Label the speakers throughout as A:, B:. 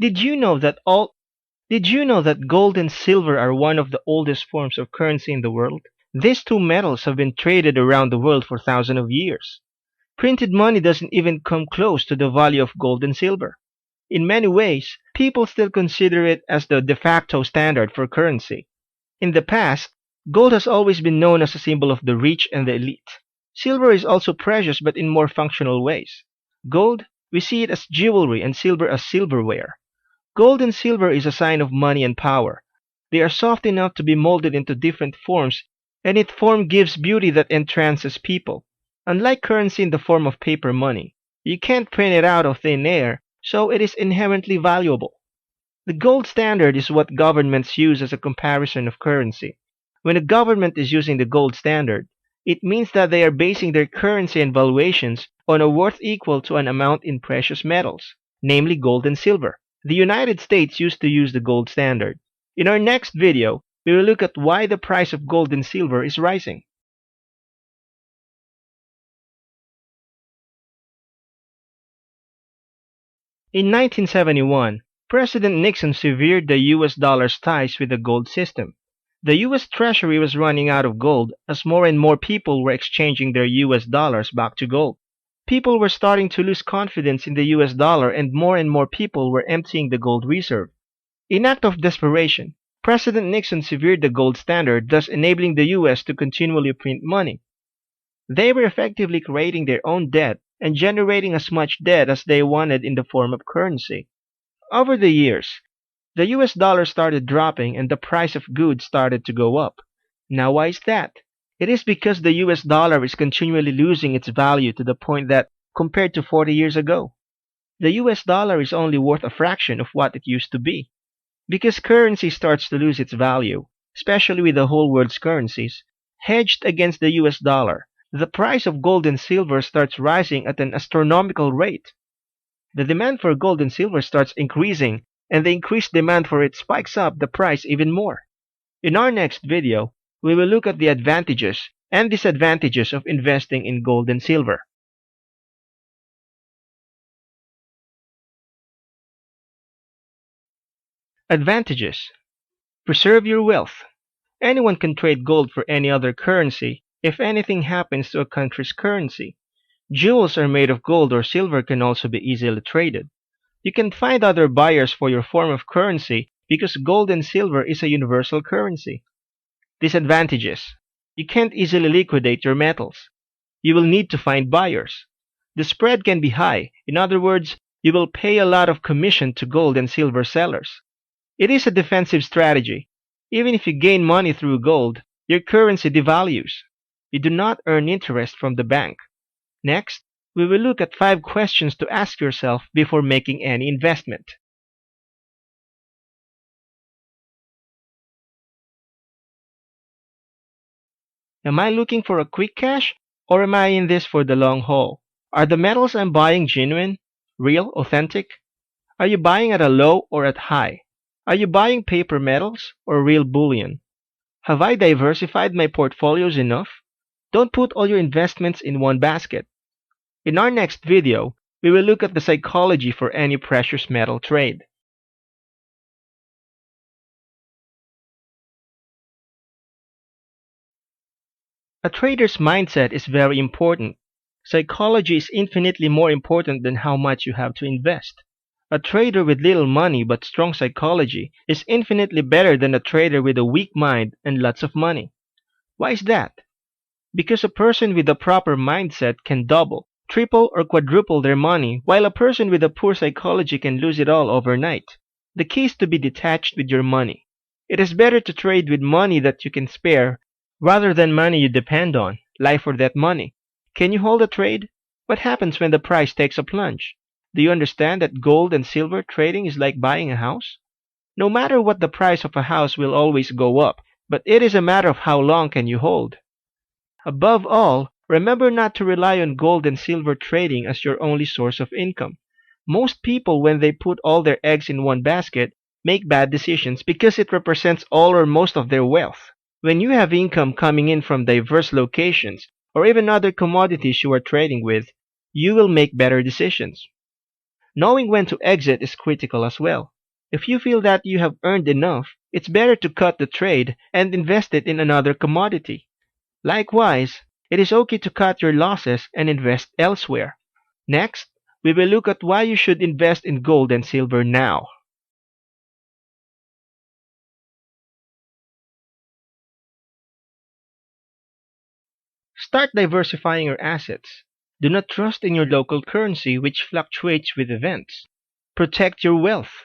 A: Did you know that all Did you know that gold and silver are one of the oldest forms of currency in the world? These two metals have been traded around the world for thousands of years. Printed money doesn't even come close to the value of gold and silver. In many ways, people still consider it as the de facto standard for currency. In the past, gold has always been known as a symbol of the rich and the elite. Silver is also precious but in more functional ways. Gold, we see it as jewelry and silver as silverware. Gold and silver is a sign of money and power. They are soft enough to be molded into different forms, and its form gives beauty that entrances people. Unlike currency in the form of paper money, you can't print it out of thin air, so it is inherently valuable. The gold standard is what governments use as a comparison of currency. When a government is using the gold standard, it means that they are basing their currency and valuations on a worth equal to an amount in precious metals, namely gold and silver. The United States used to use the gold standard. In our next video, we will look at why the price of gold and silver is rising. In 1971, President Nixon severed the US dollar's ties with the gold system. The US Treasury was running out of gold as more and more people were exchanging their US dollars back to gold. People were starting to lose confidence in the US dollar and more people were emptying the gold reserve. In act of desperation, President Nixon severed the gold standard, thus enabling the US to continually print money. They were effectively creating their own debt and generating as much debt as they wanted in the form of currency. Over the years, the US dollar started dropping and the price of goods started to go up. Now why is that? It is because the US dollar is continually losing its value to the point that, compared to 40 years ago, the US dollar is only worth a fraction of what it used to be. Because currency starts to lose its value, especially with the whole world's currencies, hedged against the US dollar, the price of gold and silver starts rising at an astronomical rate. The demand for gold and silver starts increasing, and the increased demand for it spikes up the price even more. In our next video, we will look at the advantages and disadvantages of investing in gold and silver. Advantages: preserve your wealth. Anyone can trade gold for any other currency if anything happens to a country's currency. Jewels are made of gold or silver can also be easily traded. You can find other buyers for your form of currency because gold and silver is a universal currency. Disadvantages: you can't easily liquidate your metals. You will need to find buyers. The spread can be high. In other words, you will pay a lot of commission to gold and silver sellers. It is a defensive strategy. Even if you gain money through gold, your currency devalues. You do not earn interest from the bank. Next, we will look at 5 questions to ask yourself before making any investment. Am I looking for a quick cash, or am I in this for the long haul? Are the metals I'm buying genuine, real, authentic? Are you buying at a low or at high? Are you buying paper metals or real bullion? Have I diversified my portfolios enough? Don't put all your investments in one basket. In our next video, we will look at the psychology for any precious metal trade. A trader's mindset is very important. Psychology is infinitely more important than how much you have to invest. A trader with little money but strong psychology is infinitely better than a trader with a weak mind and lots of money. Why is that? Because a person with a proper mindset can double, triple, or quadruple their money, while a person with a poor psychology can lose it all overnight. The key is to be detached with your money. It is better to trade with money that you can spare rather than money you depend on, life or death money. Can you hold a trade? What happens when the price takes a plunge? Do you understand that gold and silver trading is like buying a house? No matter what, the price of a house will always go up, but it is a matter of how long can you hold. Above all, remember not to rely on gold and silver trading as your only source of income. Most people, when they put all their eggs in one basket, make bad decisions because it represents all or most of their wealth. When you have income coming in from diverse locations, or even other commodities you are trading with, you will make better decisions. Knowing when to exit is critical as well. If you feel that you have earned enough, it's better to cut the trade and invest it in another commodity. Likewise, it is okay to cut your losses and invest elsewhere. Next, we will look at why you should invest in gold and silver now. Start diversifying your assets. Do not trust in your local currency, which fluctuates with events. Protect your wealth.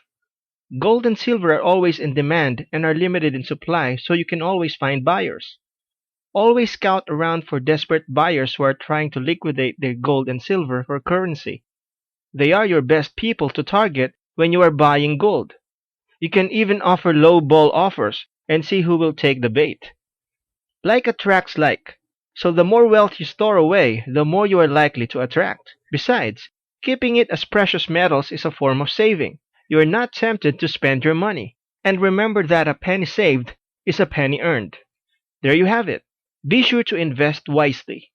A: Gold and silver are always in demand and are limited in supply, so you can always find buyers. Always scout around for desperate buyers who are trying to liquidate their gold and silver for currency. They are your best people to target when you are buying gold. You can even offer low ball offers and see who will take the bait. Like attracts like. So the more wealth you store away, the more you are likely to attract. Besides, keeping it as precious metals is a form of saving. You are not tempted to spend your money. And remember that a penny saved is a penny earned. There you have it. Be sure to invest wisely.